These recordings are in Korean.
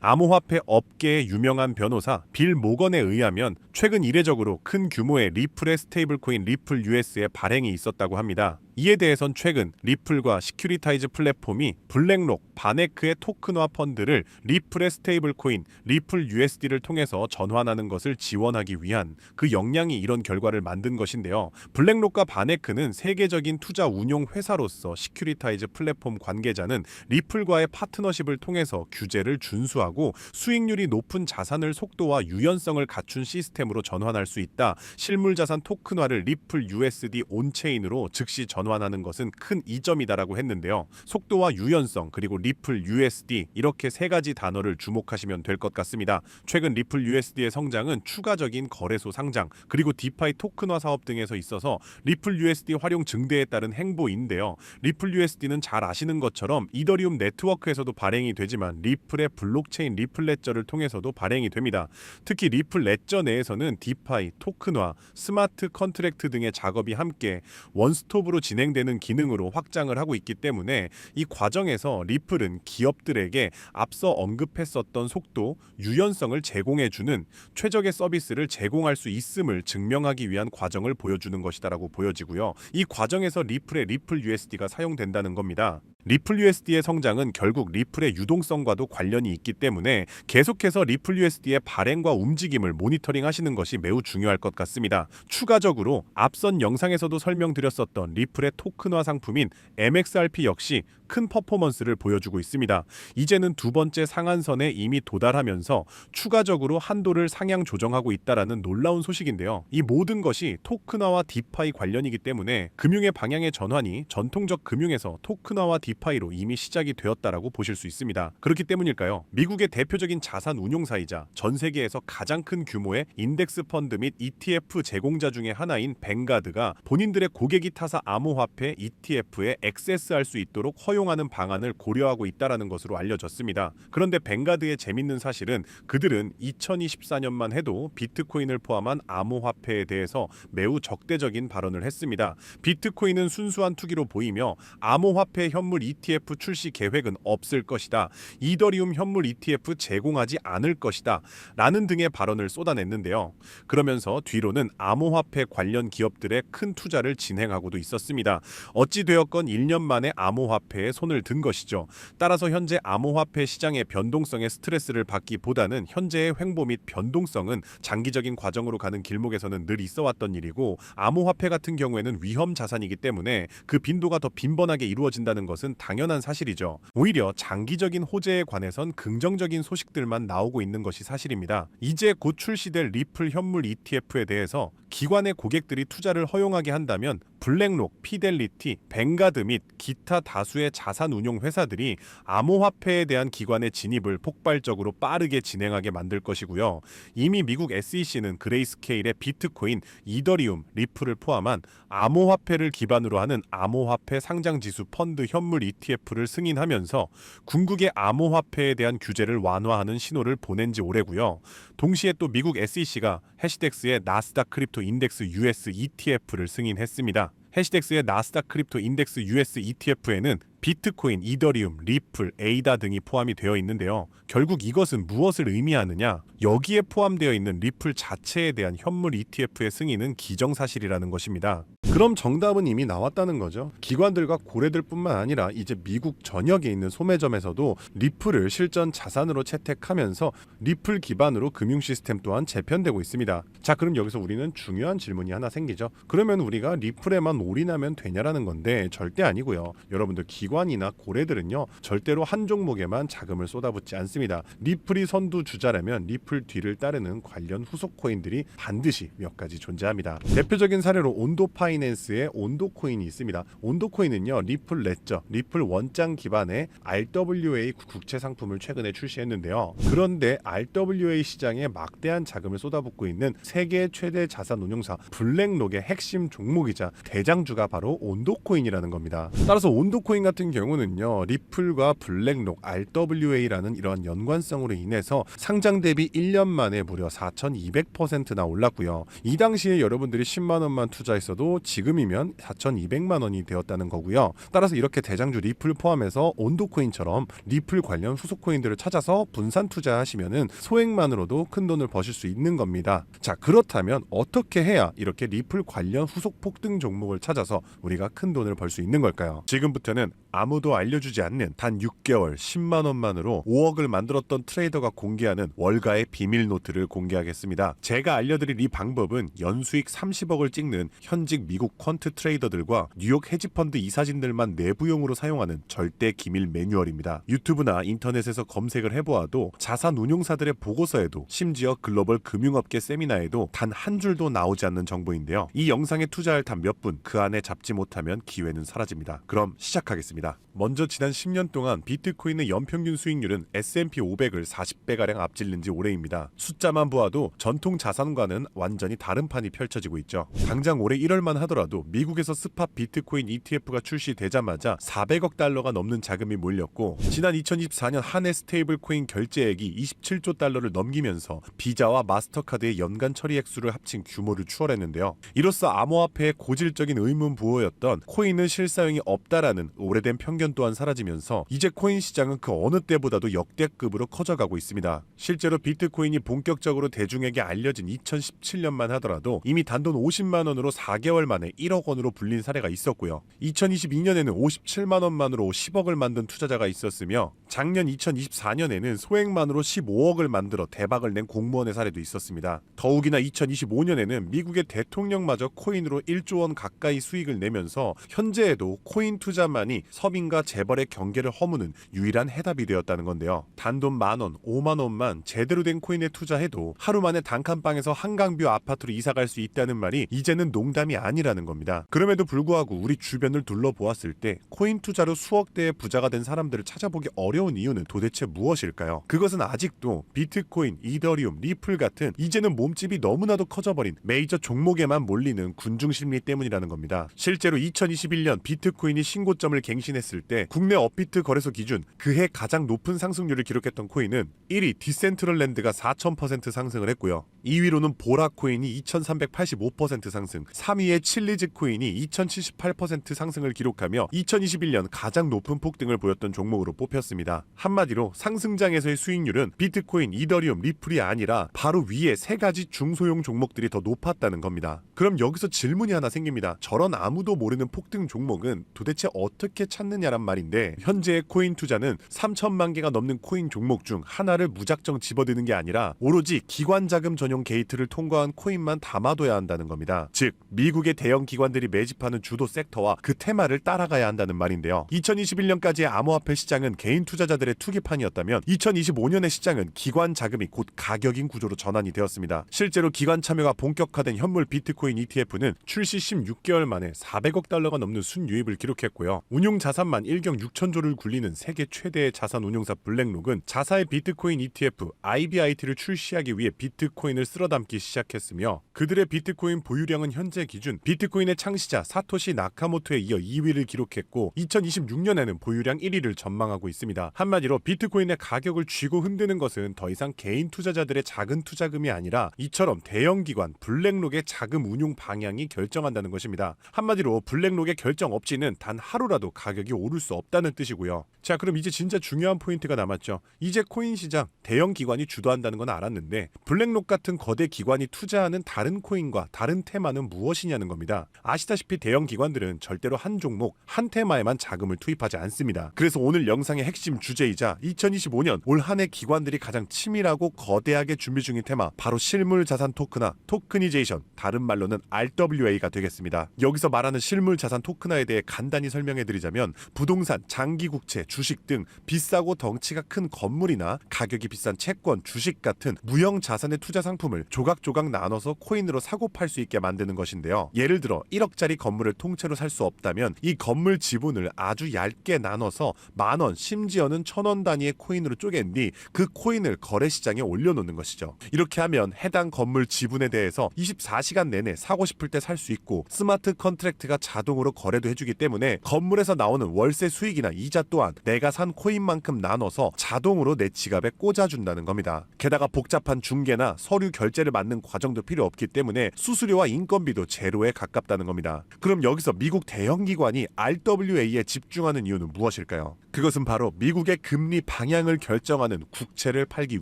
암호화폐 업계의 유명한 변호사 빌 모건에 의하면 최근 이례적으로 큰 규모의 리플의 스테이블코인 리플 US의 발행이 있었다고 합니다. 이에 대해선 최근 리플과 시큐리타이즈 플랫폼이 블랙록, 바네크의 토큰화 펀드를 리플의 스테이블코인 리플 USD를 통해서 전환하는 것을 지원하기 위한 그 역량이 이런 결과를 만든 것인데요. 블랙록과 바네크는 세계적인 투자 운용 회사로서 시큐리타이즈 플랫폼 관계자는 리플과의 파트너십을 통해서 규제를 준수하고 수익률이 높은 자산을 속도와 유연성을 갖춘 시스템으로 전환할 수 있다. 실물자산 토큰화를 리플 USD 온체인으로 즉시 전환하는 것은 큰 이점이다라고 했는데요. 속도와 유연성 그리고 리플 USD 이렇게 세 가지 단어를 주목하시면 될 것 같습니다. 최근 리플 USD의 성장은 추가적인 거래소 상장 그리고 디파이 토큰화 사업 등에서 있어서 리플 USD 활용 증대에 따른 행보인데요. 리플 USD는 잘 아시는 것처럼 이더리움 네트워크에서도 발행이 되지만 리플의 블록체인 리플 레저를 통해서도 발행이 됩니다. 특히 리플 레저 내에서는 디파이, 토큰화, 스마트 컨트랙트 등의 작업이 함께 원스톱으로 진행되는 기능으로 확장을 하고 있기 때문에 이 과정에서 리플은 기업들에게 앞서 언급했었던 속도, 유연성을 제공해주는 최적의 서비스를 제공할 수 있음을 증명하기 위한 과정을 보여주는 것이다라고 보여지고요. 이 과정에서 리플의 리플 USD가 사용된다는 겁니다. 리플 USD의 성장은 결국 리플의 유동성과도 관련이 있기 때문에 계속해서 리플 USD의 발행과 움직임을 모니터링 하시는 것이 매우 중요할 것 같습니다. 추가적으로 앞선 영상에서도 설명드렸었던 리플의 토큰화 상품인 MXRP 역시 큰 퍼포먼스를 보여주고 있습니다. 이제는 두 번째 상한선에 이미 도달하면서 추가적으로 한도를 상향 조정하고 있다라는 놀라운 소식인데요. 이 모든 것이 토큰화와 디파이 관련이기 때문에 금융의 방향의 전환이 전통적 금융에서 토큰화와 디파이로 이미 시작이 되었다라고 보실 수 있습니다. 그렇기 때문일까요? 미국의 대표적인 자산 운용사이자 전 세계에서 가장 큰 규모의 인덱스 펀드 및 ETF 제공자 중에 하나인 뱅가드가 본인들의 고객이 타사 암호화폐 ETF에 액세스할 수 있도록 허용하는 방안을 고려하고 있다라는 것으로 알려졌습니다. 그런데 뱅가드의 재밌는 사실은 그들은 2024년만 해도 비트코인을 포함한 암호화폐에 대해서 매우 적대적인 발언을 했습니다. 비트코인은 순수한 투기로 보이며 암호화폐 현물 ETF 출시 계획은 없을 것이다. 이더리움 현물 ETF 제공하지 않을 것이다. 라는 등의 발언을 쏟아냈는데요. 그러면서 뒤로는 암호화폐 관련 기업들의 큰 투자를 진행하고도 있었습니다. 어찌되었건 1년 만에 암호화폐에 손을 든 것이죠. 따라서 현재 암호화폐 시장의 변동성에 스트레스를 받기보다는 현재의 횡보 및 변동성은 장기적인 과정으로 가는 길목에서는 늘 있어왔던 일이고 암호화폐 같은 경우에는 위험 자산이기 때문에 그 빈도가 더 빈번하게 이루어진다는 것은 당연한 사실이죠. 오히려 장기적인 호재에 관해선 긍정적인 소식들만 나오고 있는 것이 사실입니다. 이제 곧 출시될 리플 현물 ETF에 대해서 기관의 고객들이 투자를 허용하게 한다면 블랙록, 피델리티, 뱅가드 및 기타 다수의 자산 운용 회사들이 암호화폐에 대한 기관의 진입을 폭발적으로 빠르게 진행하게 만들 것이고요. 이미 미국 SEC는 그레이스케일의 비트코인, 이더리움, 리플을 포함한 암호화폐를 기반으로 하는 암호화폐 상장지수 펀드 현물 ETF를 승인하면서 궁극의 암호화폐에 대한 규제를 완화하는 신호를 보낸 지 오래고요. 동시에 또 미국 SEC가 해시덱스의 나스닥 크립토 인덱스 US ETF를 승인했습니다. 해시덱스의 나스닥 크립토 인덱스 US ETF에는 비트코인, 이더리움, 리플, 에이다 등이 포함이 되어 있는데요. 결국 이것은 무엇을 의미하느냐? 여기에 포함되어 있는 리플 자체에 대한 현물 ETF의 승인은 기정사실이라는 것입니다. 그럼 정답은 이미 나왔다는 거죠. 기관들과 고래들 뿐만 아니라 이제 미국 전역에 있는 소매점에서도 리플을 실전 자산으로 채택하면서 리플 기반으로 금융 시스템 또한 재편되고 있습니다. 자, 그럼 여기서 우리는 중요한 질문이 하나 생기죠. 그러면 우리가 리플에만 올인하면 되냐라는 건데 절대 아니고요. 여러분들 기관이나 고래들은요 절대로 한 종목에만 자금을 쏟아붓지 않습니다. 리플이 선두주자라면 리플 뒤를 따르는 관련 후속 코인들이 반드시 몇 가지 존재합니다. 대표적인 사례로 온도 파이낸스의 온도 코인이 있습니다. 온도 코인은요 리플 레저, 리플 원장 기반의 RWA 국채 상품을 최근에 출시했는데요. 그런데 RWA 시장에 막대한 자금을 쏟아붓고 있는 세계 최대 자산 운용사 블랙록의 핵심 종목이자 대장주가 바로 온도 코인이라는 겁니다. 따라서 온도 코인 같은 같은 경우는요, 리플과 블랙록, RWA라는 이러한 연관성으로 인해서 상장 대비 1년 만에 무려 4,200%나 올랐고요. 이 당시에 여러분들이 10만 원만 투자했어도 지금이면 4,200만 원이 되었다는 거고요. 따라서 이렇게 대장주 리플 포함해서 온도코인처럼 리플 관련 후속 코인들을 찾아서 분산 투자하시면은 소액만으로도 큰 돈을 버실 수 있는 겁니다. 자, 그렇다면 어떻게 해야 이렇게 리플 관련 후속 폭등 종목을 찾아서 우리가 큰 돈을 벌 수 있는 걸까요? 지금부터는 아무도 알려주지 않는 단 6개월 10만 원만으로 5억을 만들었던 트레이더가 공개하는 월가의 비밀 노트를 공개하겠습니다. 제가 알려드릴 이 방법은 연수익 30억을 찍는 현직 미국 퀀트 트레이더들과 뉴욕 헤지펀드 이사진들만 내부용으로 사용하는 절대 기밀 매뉴얼입니다. 유튜브나 인터넷에서 검색을 해보아도 자산 운용사들의 보고서에도 심지어 글로벌 금융업계 세미나에도 단 한 줄도 나오지 않는 정보인데요. 이 영상에 투자할 단 몇 분 그 안에 잡지 못하면 기회는 사라집니다. 그럼 시작하겠습니다. 먼저 지난 10년 동안 비트코인의 연평균 수익률은 S&P 500을 40배가량 앞질른 지 오래입니다. 숫자만 보아도 전통 자산과는 완전히 다른 판이 펼쳐지고 있죠. 당장 올해 1월만 하더라도 미국에서 스팟 비트코인 ETF가 출시되자마자 400억 달러가 넘는 자금이 몰렸고, 지난 2024년 한 해 스테이블 코인 결제액이 27조 달러를 넘기면서 비자와 마스터카드의 연간 처리 액수를 합친 규모를 추월했는데요. 이로써 암호화폐의 고질적인 의문 부호였던 코인은 실사용이 없다라는 오래된 편견 또한 사라지면서 이제 코인 시장은 그 어느 때보다도 역대급으로 커져가고 있습니다. 실제로 비트코인이 본격적으로 대중에게 알려진 2017년만 하더라도 이미 단돈 50만 원으로 4개월 만에 1억 원으로 불린 사례가 있었고요. 2022년에는 57만 원만으로 10억을 만든 투자자가 있었으며, 작년 2024년에는 소액만으로 15억을 만들어 대박을 낸 공무원의 사례도 있었습니다. 더욱이나 2025년에는 미국의 대통령마저 코인으로 1조 원 가까이 수익을 내면서 현재에도 코인 투자만이 서민과 재벌의 경계를 허무는 유일한 해답이 되었다는 건데요. 단돈 만원, 5만 원만 제대로 된 코인에 투자해도 하루 만에 단칸방에서 한강뷰 아파트로 이사갈 수 있다는 말이 이제는 농담이 아니라는 겁니다. 그럼에도 불구하고 우리 주변을 둘러보았을 때 코인 투자로 수억대의 부자가 된 사람들을 찾아보기 어려운 이유는 도대체 무엇일까요? 그것은 아직도 비트코인, 이더리움, 리플 같은 이제는 몸집이 너무나도 커져버린 메이저 종목에만 몰리는 군중심리 때문이라는 겁니다. 실제로 2021년 비트코인이 신고점을 갱신했을 때 국내 업비트 거래소 기준 그해 가장 높은 상승률을 기록했던 코인은 1위 디센트럴랜드가 4000% 상승을 했고요. 2위로는 보라 코인이 2385% 상승, 3위의 칠리즈 코인이 2078% 상승을 기록하며 2021년 가장 높은 폭등을 보였던 종목으로 뽑혔습니다. 한마디로 상승장에서의 수익률은 비트코인, 이더리움, 리플이 아니라 바로 위에 세 가지 중소형 종목들이 더 높았다는 겁니다. 그럼 여기서 질문이 하나 생깁니다. 저런 아무도 모르는 폭등 종목은 도대체 어떻게 찾느냐란 말인데, 현재의 코인 투자는 3천만 개가 넘는 코인 종목 중 하나를 무작정 집어드는 게 아니라 오로지 기관 자금 전용 게이트를 통과한 코인만 담아둬야 한다는 겁니다. 즉, 미국의 대형 기관들이 매집하는 주도 섹터와 그 테마를 따라가야 한다는 말인데요. 2021년까지의 암호화폐 시장은 개인 투자자들의 투기판이었다면 2025년의 시장은 기관 자금이 곧 가격인 구조로 전환이 되었습니다. 실제로 기관 참여가 본격화된 현물 비트코인 ETF는 출시 16개월 만에 400억 달러가 넘는 순유입을 기록했고요. 운용 자산만 1경 6천조를 굴리는 세계 최대의 자산 운용사 블랙록은 자사의 비트코인 ETF IBIT를 출시하기 위해 비트코인을 쓸어담기 시작했으며, 그들의 비트코인 보유량은 현재 기준 비트코인의 창시자 사토시 나카모토에 이어 2위를 기록했고 2026년에는 보유량 1위를 전망하고 있습니다. 한마디로 비트코인의 가격을 쥐고 흔드는 것은 더 이상 개인 투자자들의 작은 투자금이 아니라 이처럼 대형 기관 블랙록의 자금 운용 방향이 결정한다는 것입니다. 한마디로 블랙록의 결정 없이는 단 하루라도 가격이 오를 수 없다는 뜻이고요. 자, 그럼 이제 진짜 중요한 포인트가 남았죠. 이제 코인 시장 대형 기관이 주도한다는 건 알았는데 블랙록 같은 거대 기관이 투자하는 다른 코인과 다른 테마는 무엇이냐는 겁니다. 아시다시피 대형 기관들은 절대로 한 종목, 한 테마에만 자금을 투입하지 않습니다. 그래서 오늘 영상의 핵심 주제이자 2025년 올 한 해 기관들이 가장 치밀하고 거대하게 준비 중인 테마, 바로 실물 자산 토큰화, 토크니제이션, 다른 말로는 RWA가 되겠습니다. 여기서 말하는 실물 자산 토큰화에 대해 간단히 설명해드리자면, 부동산, 장기국채, 주식 등 비싸고 덩치가 큰 건물이나 가격이 비싼 채권, 주식 같은 무형 자산의 투자 상품 상품을 조각조각 나눠서 코인으로 사고 팔 수 있게 만드는 것인데요. 예를 들어 1억짜리 건물을 통째로 살 수 없다면 이 건물 지분을 아주 얇게 나눠서 10,000원, 심지어는 1,000원 단위의 코인으로 쪼갠 뒤 그 코인을 거래시장에 올려놓는 것이죠. 이렇게 하면 해당 건물 지분에 대해서 24시간 내내 사고 싶을 때 살 수 있고 스마트 컨트랙트가 자동으로 거래도 해주기 때문에 건물에서 나오는 월세 수익이나 이자 또한 내가 산 코인만큼 나눠서 자동으로 내 지갑에 꽂아준다는 겁니다. 게다가 복잡한 중개나 서류 결제를 맡는 과정도 필요 없기 때문에 수수료와 인건비도 제로에 가깝다는 겁니다. 그럼 여기서 미국 대형 기관이 RWA에 집중하는 이유는 무엇일까요? 그것은 바로 미국의 금리 방향을 결정하는 국채를 팔기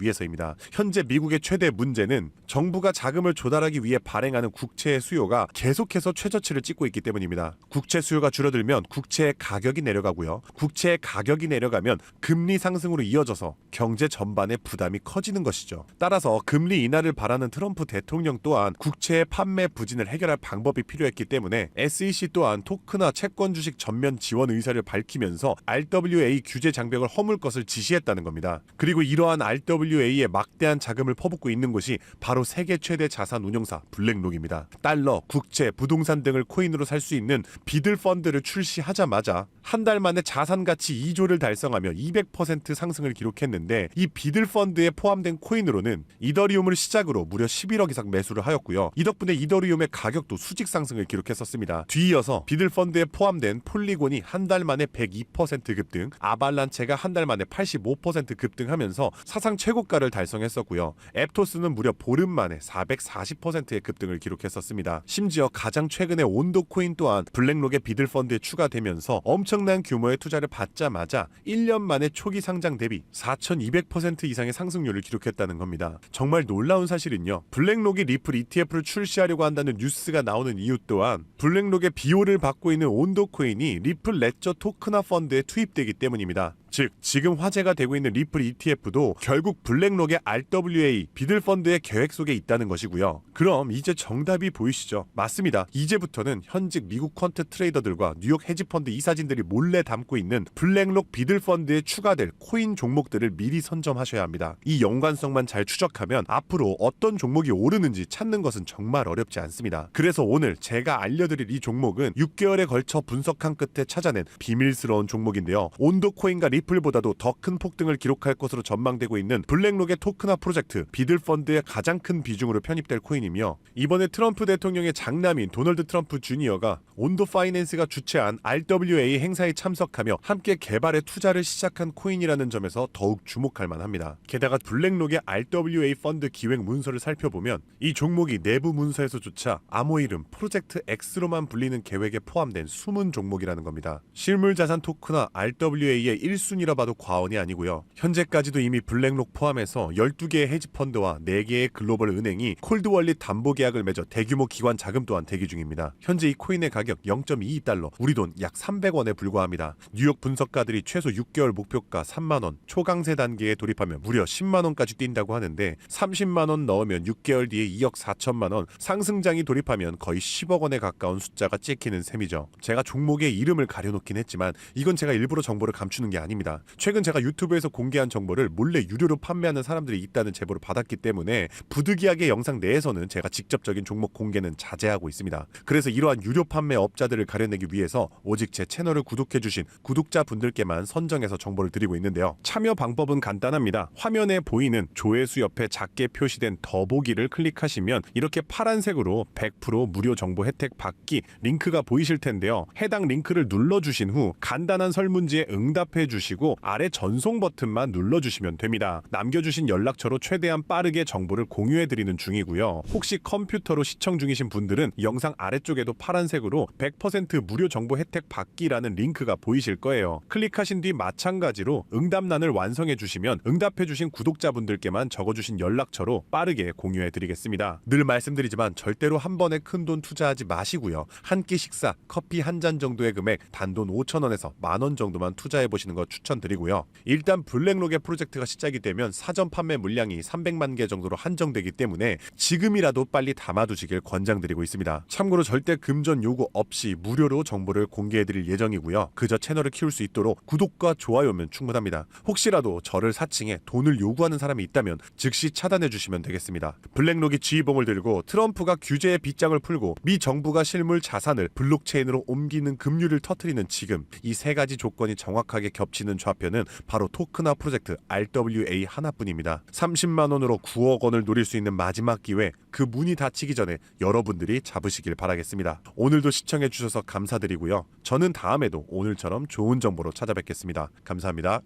위해서입니다. 현재 미국의 최대 문제는 정부가 자금을 조달하기 위해 발행하는 국채의 수요가 계속해서 최저치를 찍고 있기 때문입니다. 국채 수요가 줄어들면 국채의 가격이 내려가고요. 국채의 가격이 내려가면 금리 상승으로 이어져서 경제 전반의 부담이 커지는 것이죠. 따라서 금리 인하를 바라는 트럼프 대통령 또한 국채의 판매 부진을 해결할 방법이 필요했기 때문에 SEC 또한 토크나 채권 주식 전면 지원 의사를 밝히면서 RWA 규제 장벽을 허물 것을 지시했다는 겁니다. 그리고 이러한 RWA에 막대한 자금을 퍼붓고 있는 곳이 바로 세계 최대 자산 운용사 블랙록입니다. 달러, 국채, 부동산 등을 코인으로 살 수 있는 비들 펀드를 출시하자마자 한 달 만에 자산 가치 2조를 달성하며 200% 상승을 기록했는데 이 비들 펀드에 포함된 코인으로는 이더리움을 시작으로 무려 11억 이상 매수를 하였고요. 이 덕분에 이더리움의 가격도 수직 상승을 기록했었습니다. 뒤이어서 비들 펀드에 포함된 폴리곤이 한 달 만에 102% 급등, 아발란체가 한 달 만에 85% 급등하면서 사상 최고가를 달성했었고요. 앱토스는 무려 보름 만에 440%의 급등을 기록했었습니다. 심지어 가장 최근에 온도 코인 또한 블랙록의 비들 펀드에 추가되면서 엄청난 규모의 투자를 받자마자 1년 만에 초기 상장 대비 4200% 이상의 상승률을 기록했다는 겁니다. 정말 놀라운 사실은요. 블랙록이 리플 ETF를 출시하려고 한다는 뉴스가 나오는 이유 또한 블랙록의 비호를 받고 있는 온도 코인이 리플 레저 토크나 펀드에 투입되기 때문입니다. 즉 지금 화제가 되고 있는 리플 ETF도 결국 블랙록의 RWA 비들 펀드의 계획 속에 있다는 것이고요. 그럼 이제 정답이 보이시죠? 맞습니다. 이제부터는 현직 미국 퀀트 트레이더들과 뉴욕 헤지펀드 이사진들이 몰래 담고 있는 블랙록 비들 펀드에 추가될 코인 종목들을 미리 선점하셔야 합니다. 이 연관성만 잘 추적하면 앞으로 어떤 종목이 오르는지 찾는 것은 정말 어렵지 않습니다. 그래서 오늘 제가 알려드릴 이 종목은 6개월에 걸쳐 분석한 끝에 찾아낸 비밀스러운 종목인데요. 온도 코인과 리플보다도 더 큰 폭등을 기록할 것으로 전망되고 있는 블랙록의 토크나 프로젝트 비들 펀드의 가장 큰 비중으로 편입될 코인이며 이번에 트럼프 대통령의 장남인 도널드 트럼프 주니어가 온도 파이낸스가 주최한 RWA 행사에 참석하며 함께 개발에 투자를 시작한 코인이라는 점에서 더욱 주목할 만합니다. 게다가 블랙록의 RWA 펀드 기획 문서를 살펴보면 이 종목이 내부 문서에서조차 암호 이름 프로젝트 X로만 불리는 계획에 포함된 숨은 종목이라는 겁니다. 실물자산 토크나 RWA의 1순위라 봐도 과언이 아니고요. 현재까지도 이미 블랙록 포함해서 12개의 헤지펀드와 4개의 글로벌 은행이 콜드월릿 담보 계약을 맺어 대규모 기관 자금 또한 대기 중입니다. 현재 이 코인의 가격 0.22달러, 우리 돈 약 300원에 불과합니다. 뉴욕 분석가들이 최소 6개월 목표가 3만원, 초강세 단계에 돌입하면 무려 10만원까지 뛴다고 하는데 30만원 넣으면 6개월 뒤에 2억 4천만원, 상승장이 돌입하면 거의 10억 원에 가까운 숫자가 찍히는 셈이죠. 제가 종목의 이름을 가려놓긴 했지만 이건 제가 일부러 정보를 감추는 게 아닙니다. 최근 제가 유튜브에서 공개한 정보를 몰래 유료로 판매하는 사람들이 있다는 제보를 받았기 때문에 부득이하게 영상 내에서는 제가 직접적인 종목 공개는 자제하고 있습니다. 그래서 이러한 유료 판매 업자들을 가려내기 위해서 오직 제 채널을 구독해주신 구독자분들께만 선정해서 정보를 드리고 있는데요. 참여 방법은 간단합니다. 화면에 보이는 조회수 옆에 작게 표시된 더보기를 클릭하시면 이렇게 파란색으로 100% 무료 정보 혜택 받기 링크가 보이실 텐데요. 해당 링크를 눌러주신 후 간단한 설문지에 응답해 주시고 아래 전송 버튼만 눌러주시면 됩니다. 남겨주신 연락처로 최대한 빠르게 정보를 공유해드리는 중이고요. 혹시 컴퓨터로 시청 중이신 분들은 영상 아래쪽에도 파란색으로 100% 무료 정보 혜택 받기라는 링크가 보이실 거예요. 클릭하신 뒤 마찬가지로 응답란을 완성해 주시면 응답해 주신 구독자분들께만 적어주신 연락처로 빠르게 공유해 드리겠습니다. 늘 말씀드리지만 절대로 한 번에 큰돈 투자하지 마시고요. 한 끼 식사, 커피 한 잔 정도의 금액 단돈 5,000원에서 만원 정도만 투자해 보시는 것 추천드리고요. 일단 블랙록의 프로젝트가 시작이 되면 사전 판매 물량이 300만 개 정도로 한정되기 때문에 지금이라도 빨리 담아두시길 권장드리고 있습니다. 참고로 절대 금전 요구 없이 무료로 정보를 공개해드릴 예정이고요. 그저 채널을 키울 수 있도록 구독과 좋아요면 충분합니다. 혹시라도 저를 사칭해 돈을 요구하는 사람이 있다면 즉시 차단해주시면 되겠습니다. 블랙록이 지휘봉을 들고 트럼프가 규제의 빗장을 풀고 미 정부가 실물 자산을 블록체인으로 옮기는 급류를 터뜨리는 지금 이 세 가지 조건이 정확하게 겹치는 좌표는 바로 토크나 프로젝트 RWA 하나뿐입니다. 30만 원으로 9억 원을 노릴 수 있는 마지막 기회, 그 문이 닫히기 전에 여러분들이 잡으시길 바라겠습니다. 오늘도 시청해주셔서 감사드리고요. 저는 다음에도 오늘처럼 좋은 정보로 찾아뵙겠습니다. 감사합니다.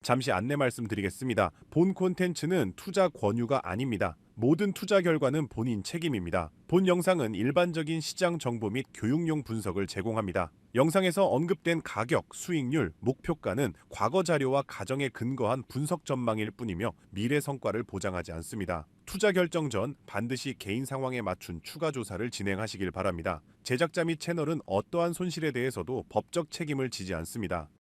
잠시 안내 말씀드리겠습니다. 본 콘텐츠는 투자 권유가 아닙니다. 모든 투자 결과는 본인 책임입니다. 본 영상은 일반적인 시장 정보 및 교육용 분석을 제공합니다. 영상에서 언급된 가격, 수익률, 목표가는 과거 자료와 가정에 근거한 분석 전망일 뿐이며 미래 성과를 보장하지 않습니다. 투자 결정 전 반드시 개인 상황에 맞춘 추가 조사를 진행하시길 바랍니다. 제작자 및 채널은 어떠한 손실에 대해서도 법적 책임을 지지 않습니다.